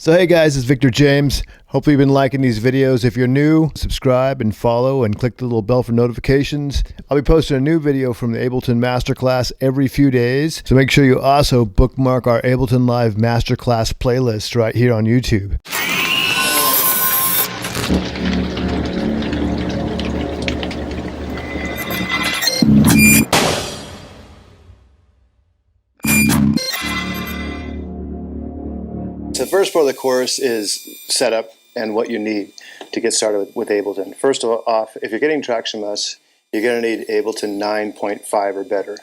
So hey guys, it's Victor James. Hopefully you've been liking these videos. If you're new, subscribe and follow and click the little bell for notifications. I'll be posting a new video from the Ableton MasterClass every few days. So make sure you also bookmark our Ableton Live MasterClass playlist right here on YouTube. So the first part of the course is setup and what you need to get started with Ableton. First off, if you're getting tracks from us, you're going to need Ableton 9.5 or better.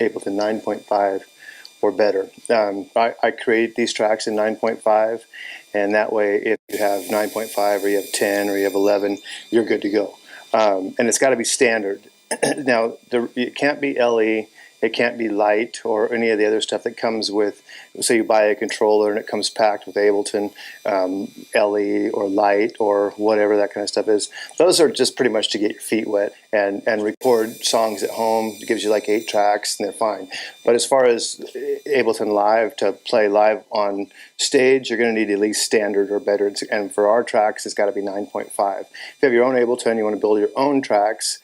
Ableton 9.5 or better. I create these tracks in 9.5, and that way if you have 9.5 or you have 10 or you have 11, you're good to go. And it's got to be standard. Now, it can't be LE. It can't be light or any of the other stuff that comes with, say you buy a controller and it comes packed with Ableton LE or light or whatever that kind of stuff is. Those are just pretty much to get your feet wet and record songs at home. It gives you like 8 tracks and they're fine. But as far as Ableton Live, to play live on stage, you're going to need at least standard or better. And for our tracks, it's got to be 9.5. If you have your own Ableton, you want to build your own tracks,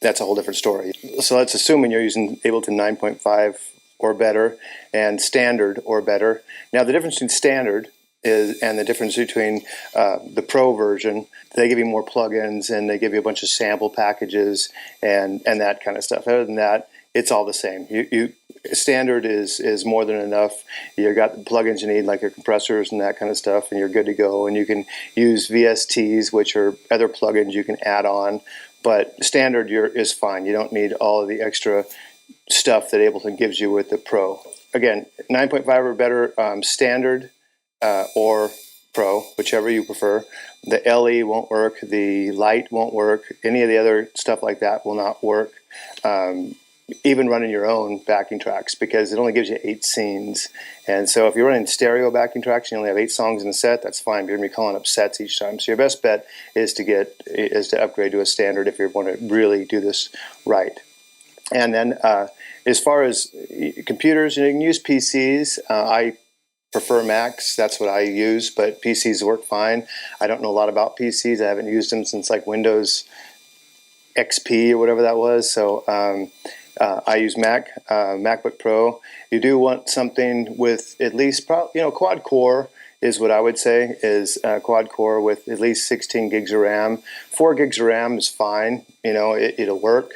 that's a whole different story. So let's assume you're using Ableton 9.5 or better and standard or better. Now the difference between standard and the difference between the pro version, they give you more plugins and they give you a bunch of sample packages and that kind of stuff. Other than that, it's all the same. Standard is more than enough. You've got the plugins you need, like your compressors and that kind of stuff, and you're good to go. And you can use VSTs, which are other plugins you can add on. But standard is fine. You don't need all of the extra stuff that Ableton gives you with the Pro. Again, 9.5 or better, standard or Pro, whichever you prefer. The LE won't work. The light won't work. Any of the other stuff like that will not work. Even running your own backing tracks, because it only gives you 8 scenes. And so if you're running stereo backing tracks, you only have 8 songs in a set, that's fine. You're going to be calling up sets each time. So your best bet is to upgrade to a standard if you want to really do this right. And then as far as computers, you can use PCs. I prefer Macs, that's what I use, but PCs work fine. I don't know a lot about PCs. I haven't used them since like Windows XP or whatever that was. So I use MacBook Pro. You do want something with at least, quad core is what I would say, is quad core with at least 16 gigs of RAM. 4 gigs of RAM is fine, it'll work.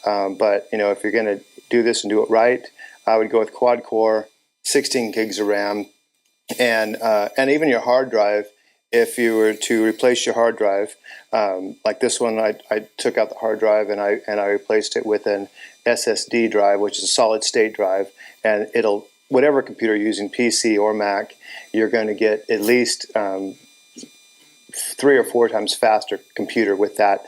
But, if you're going to do this and do it right, I would go with quad core, 16 gigs of RAM, and even your hard drive. If you were to replace your hard drive, like this one, I took out the hard drive and I replaced it with an SSD drive, which is a solid state drive, and whatever computer you're using, PC or Mac, you're going to get at least 3 or 4 times faster computer with that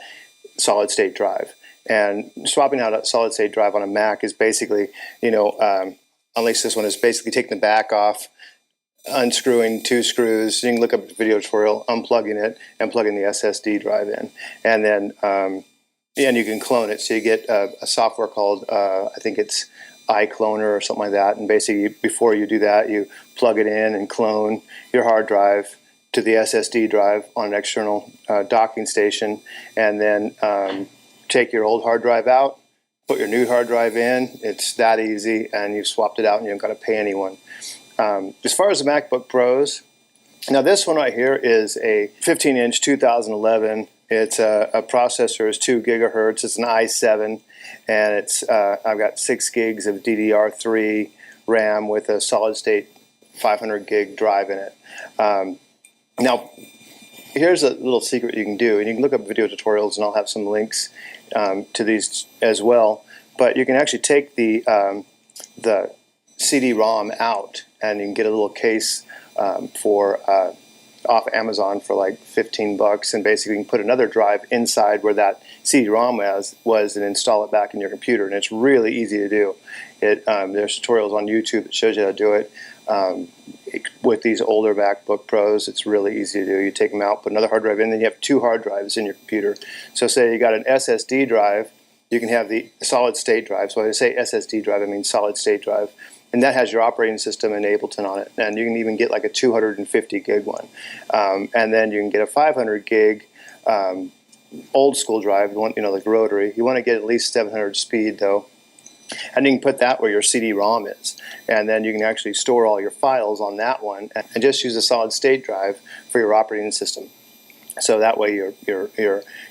solid state drive. And swapping out a solid state drive on a Mac is basically, at least this one is basically taking the back off, unscrewing 2 screws. You can look up a video tutorial, unplugging it and plugging the SSD drive in, and then and you can clone it. So you get a software called I think it's iCloner or something like that, and basically before you do that, you plug it in and clone your hard drive to the SSD drive on an external docking station, and then take your old hard drive out, put your new hard drive in. It's that easy, and you've swapped it out and you don't got to pay anyone. As far as the MacBook Pros, now this one right here is a 15-inch 2011. It's a processor is 2 gigahertz. It's an i7, and it's I've got 6 gigs of DDR3 RAM with a solid-state 500 gig drive in it. Now, here's a little secret you can do, and you can look up video tutorials, and I'll have some links to these as well. But you can actually take the CD-ROM out, and you can get a little case off Amazon for like $15, and basically you can put another drive inside where that CD-ROM was and install it back in your computer, and it's really easy to do. There's tutorials on YouTube that shows you how to do it. With these older MacBook Pros, it's really easy to do. You take them out, put another hard drive in, then you have 2 hard drives in your computer. So say you got an SSD drive, you can have the solid state drive. So when I say SSD drive, I mean solid state drive. and that has your operating system and Ableton on it. And you can even get like a 250 gig one. And then you can get a 500 gig old school drive, like rotary. You want to get at least 700 speed though. And you can put that where your CD-ROM is. And then you can actually store all your files on that one and just use a solid state drive for your operating system. So that way your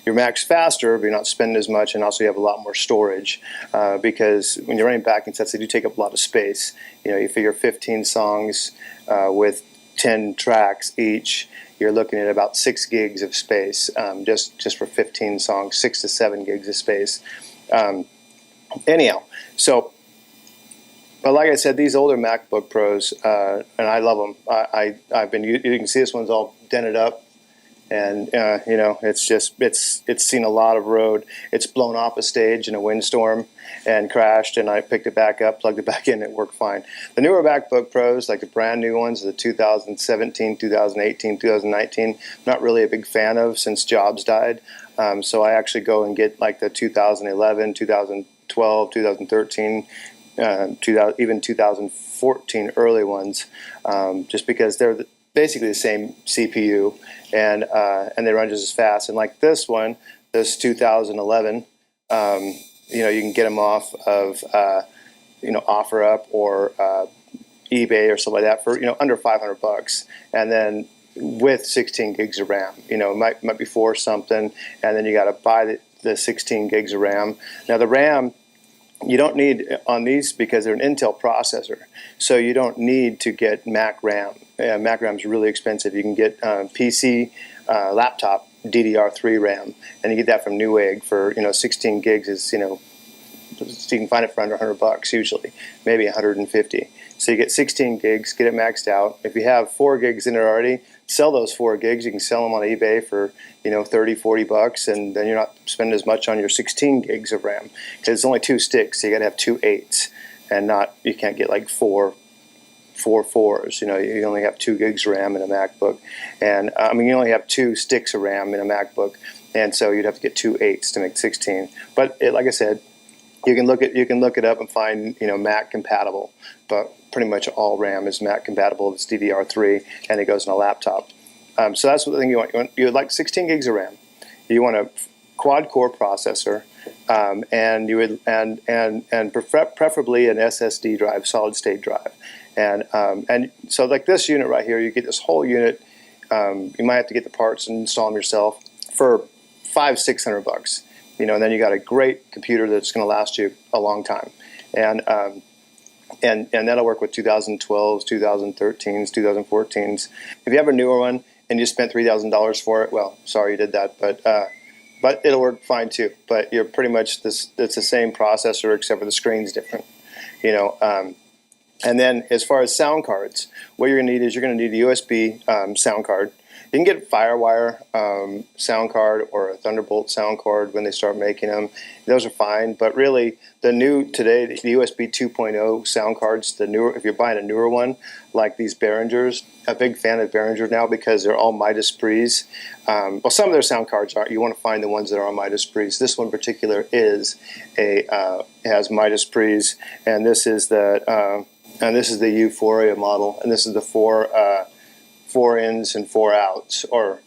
Mac's faster, but you're not spending as much, and also you have a lot more storage because when you're running backing sets, they do take up a lot of space. You figure 15 songs with 10 tracks each, you're looking at about 6 gigs of space just for 15 songs, 6 to 7 gigs of space. Anyhow, so, but like I said, these older MacBook Pros, and I love them. I've been, you can see this one's all dented up. And it's seen a lot of road. It's blown off a stage in a windstorm and crashed, and I picked it back up, plugged it back in, and it worked fine. The newer MacBook Pros, like the brand new ones, the 2017, 2018, 2019, I'm not really a big fan of since Jobs died. So I actually go and get like the 2011, 2012, 2013, even 2014 early ones, just because they're basically the same CPU, and they run just as fast. And like this one, this 2011, you can get them off of OfferUp or eBay or something like that for under $500, and then with 16 gigs of RAM. It might be for something, and then you got to buy the 16 gigs of RAM. Now the RAM, you don't need on these because they're an Intel processor, so you don't need to get Mac RAM. Mac RAM is really expensive. You can get PC laptop DDR3 RAM, and you get that from Newegg for 16 gigs is so you can find it for under $100 usually, maybe 150. So you get 16 gigs, get it maxed out. If you have 4 gigs in it already, sell those 4 gigs. You can sell them on eBay for $30-40, and then you're not spending as much on your 16 gigs of RAM because it's only 2 sticks. So you got to have 2 8s, and you can't get like 4 4s. You only have 2 gigs of RAM in a MacBook, and you only have 2 sticks of RAM in a MacBook, and so you'd have to get 2 8s to make 16. But like I said, you can look it up and find Mac compatible, but pretty much all RAM is Mac compatible. It's DDR3, and it goes in a laptop. So that's the thing you want. You would like 16 gigs of RAM. You want a quad-core processor, and you would and preferably an SSD drive, solid-state drive. And so like this unit right here, you get this whole unit. You might have to get the parts and install them yourself for $500-600. And then you got a great computer that's going to last you a long time, and that'll work with 2012s, 2013s, 2014s. If you have a newer one and you spent $3,000 for it, well, sorry you did that, but it'll work fine too. But you're pretty much it's the same processor except for the screen's different, And then as far as sound cards, what you're going to need is you're going to need a USB sound card. You can get a FireWire sound card or a Thunderbolt sound card when they start making them. Those are fine, but really the new today, the USB 2.0 sound cards, the newer, if you're buying a newer one, like these Behringers, a big fan of Behringer now because they're all Midas Pre's. Well, some of their sound cards aren't. You want to find the ones that are on Midas Pre's. This one in particular is has Midas Pre's, and this is the U-Phoria model, and this is the 4 ins and 4 outs, 4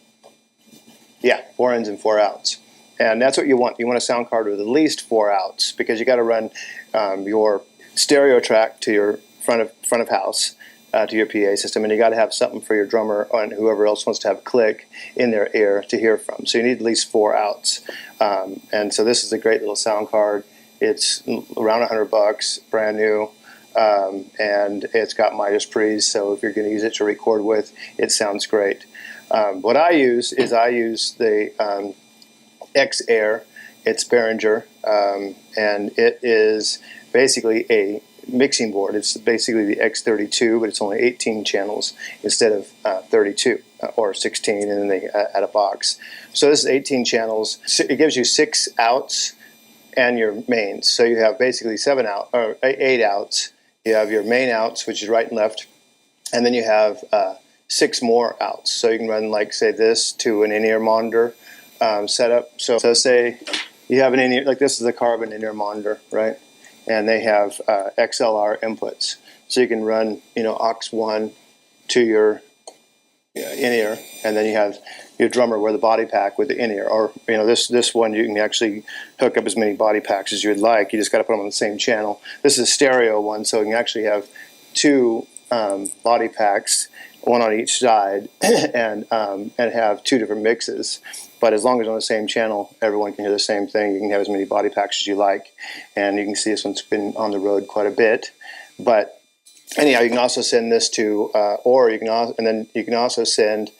ins and 4 outs. And that's what you want. You want a sound card with at least 4 outs because you got to run your stereo track to your front of house to your PA system, and you got to have something for your drummer and whoever else wants to have a click in their ear to hear from. So you need at least 4 outs. And so this is a great little sound card. It's around $100, brand new. And it's got Midas Pre's, so if you're going to use it to record with, it sounds great. What I use is the X Air. It's Behringer, and it is basically a mixing board. It's basically the X32, but it's only 18 channels instead of 32 or 16, and then they add a box. So this is 18 channels. It gives you 6 outs and your mains. So you have basically 8 outs. You have your main outs, which is right and left, and then you have 6 more outs. So you can run, like, say, this to an in-ear monitor setup. So say you have an in-ear, like this is a Carbon in-ear monitor, right? And they have XLR inputs. so you can run, you know, aux1 to your in-ear, and then you have your drummer with a body pack with the in-ear, or you know, this one you can actually hook up as many body packs as you'd like. You just got to put them on the same channel. This is a stereo one, so you can actually have two body packs, one on each side, and have two different mixes. But as long as on the same channel, everyone can hear the same thing. You can have as many body packs as you like, and you can see this one's been on the road quite a bit. But anyhow, you can also send this to, or you can also, and then you can also send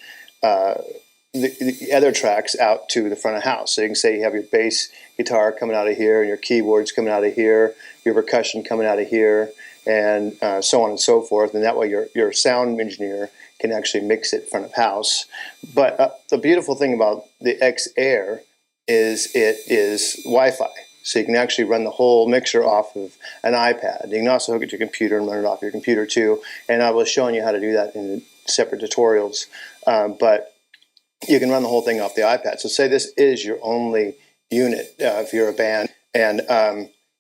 the other tracks out to the front of house. So you can say you have your bass guitar coming out of here, and your keyboards coming out of here, your percussion coming out of here, and so on and so forth. And that way your sound engineer can actually mix it front of house. But the beautiful thing about the X Air is it is Wi-Fi. So you can actually run the whole mixer off of an iPad. You can also hook it to your computer and run it off your computer too. And I was showing you how to do that in separate tutorials. But you can run the whole thing off the iPad. So say this is your only unit if you're a band, and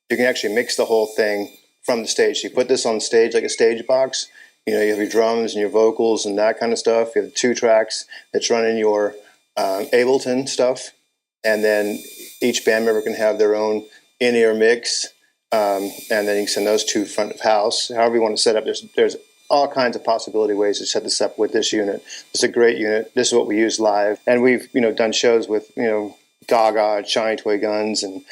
you can actually mix the whole thing from the stage. So you put this on stage like a stage box. You know, you have your drums and your vocals and that kind of stuff. You have 2 tracks that's running your Ableton stuff, and then each band member can have their own in-ear mix, and then you can send those to front of house. However you want to set up, there's all kinds of possibility ways to set this up with this unit. It's a great unit. This is what we use live, and we've done shows with Gaga, Shiny Toy Guns, and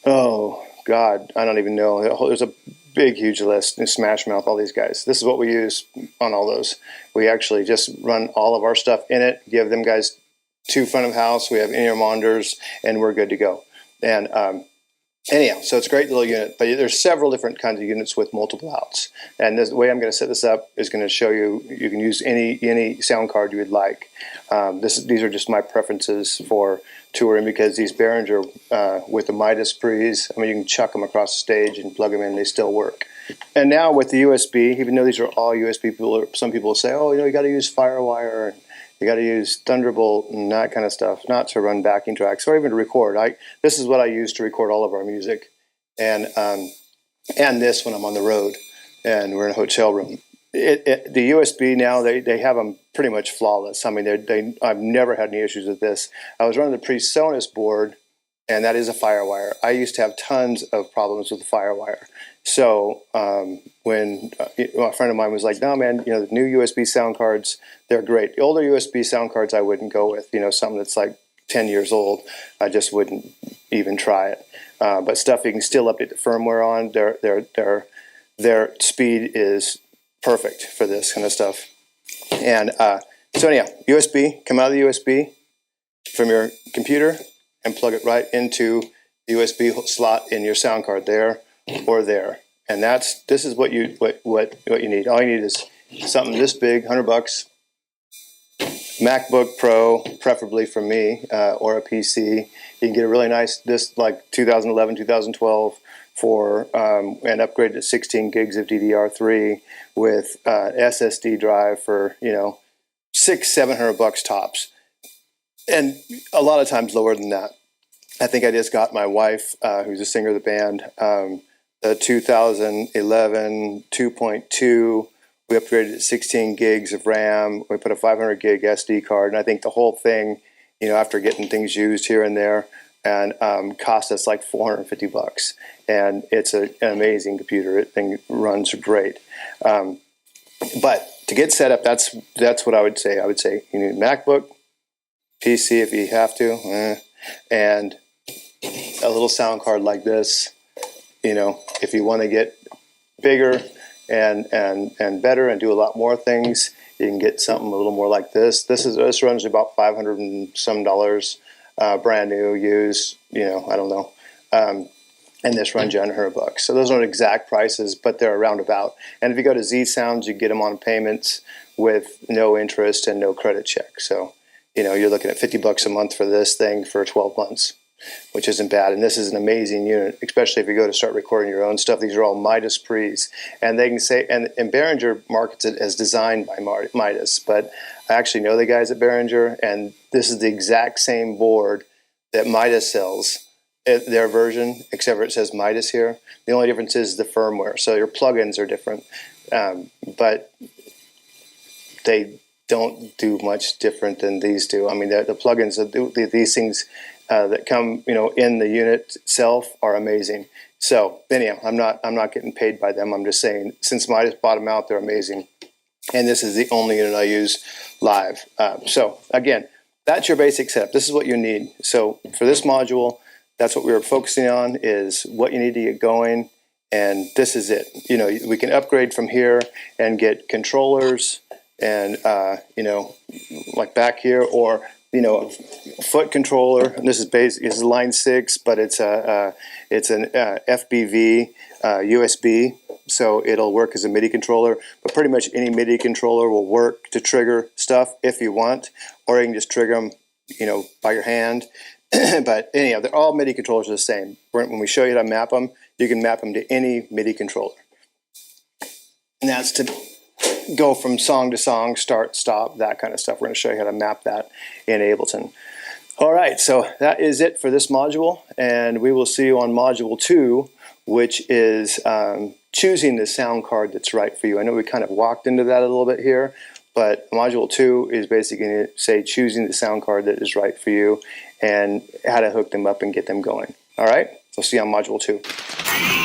oh God, I don't even know. There's a big, huge list. Smash Mouth, all these guys. This is what we use on all those. We actually just run all of our stuff in it, give them guys 2 front of house. We have in-ear monitors, and we're good to go. And anyhow, so it's a great little unit. But there's several different kinds of units with multiple outs. And the way I'm going to set this up is going to show you can use any sound card you would like. These are just my preferences for touring, because these Behringer with the Midas pre's, I mean, you can chuck them across the stage and plug them in, they still work. And now with the USB, even though these are all USB, some people say, oh, you got to use Firewire, and you got to use Thunderbolt and that kind of stuff, not to run backing tracks or even to record. This is what I use to record all of our music, and this when I'm on the road and we're in a hotel room. The USB now, they have them pretty much flawless. I mean, I've never had any issues with this. I was running the PreSonus board, and that is a Firewire. I used to have tons of problems with the Firewire. So when a friend of mine was like, no, man, the new USB sound cards, they're great. The older USB sound cards I wouldn't go with, something that's like 10 years old, I just wouldn't even try it. But stuff you can still update the firmware on, their speed is perfect for this kind of stuff. And so anyhow, USB, come out of the USB from your computer and plug it right into the USB slot in your sound card there or there. And this is what you need. All you need is something this big, $100, MacBook Pro, preferably from me, or a PC. You can get a really nice, this like 2011, 2012 for and upgrade to 16 gigs of DDR3 with SSD drive for $600-700 tops, and a lot of times lower than that. I think I just got my wife, who's a singer of the band, the 2011 2.2. We upgraded to 16 gigs of RAM. We put a 500 gig SD card, and I think the whole thing, after getting things used here and there, and cost us like $450. And it's an amazing computer. It thing runs great. But to get set up, that's what I would say. I would say you need a MacBook, PC if you have to, and a little sound card like this. If you want to get bigger and better and do a lot more things, you can get something a little more like this. This runs about $500 and some, brand new, used. I don't know. And this runs you under $100. So those aren't exact prices, but they're around about. And if you go to Z Sounds, you get them on payments with no interest and no credit check. So you're looking at $50 a month for this thing for 12 months. Which isn't bad, and this is an amazing unit, especially if you go to start recording your own stuff. These are all Midas pre's, and they can say, and Behringer markets it as designed by Midas, but I actually know the guys at Behringer, and this is the exact same board that Midas sells their version, except for it says Midas here. The only difference is the firmware. So your plugins are different, but they don't do much different than these do. I mean, the plugins, these things that come, in the unit itself are amazing. So anyhow, I'm not getting paid by them. I'm just saying, since Midas bought them out, they're amazing. And this is the only unit I use live. So again, that's your basic setup. This is what you need. So for this module, that's what we were focusing on, is what you need to get going. And this is it. We can upgrade from here and get controllers and, like back here, or, a foot controller. And this is line 6, but it's an FBV USB. So it'll work as a MIDI controller, but pretty much any MIDI controller will work to trigger stuff if you want, or you can just trigger them, by your hand. But anyhow, they're all MIDI controllers are the same. When we show you how to map them, you can map them to any MIDI controller. And that's to go from song to song, start, stop, that kind of stuff. We're going to show you how to map that in Ableton. All right, so that is it for this module, and we will see you on module 2, which is choosing the sound card that's right for you. I know we kind of walked into that a little bit here, but module 2 is basically going to say choosing the sound card that is right for you and how to hook them up and get them going. All right, we'll see you on module 2.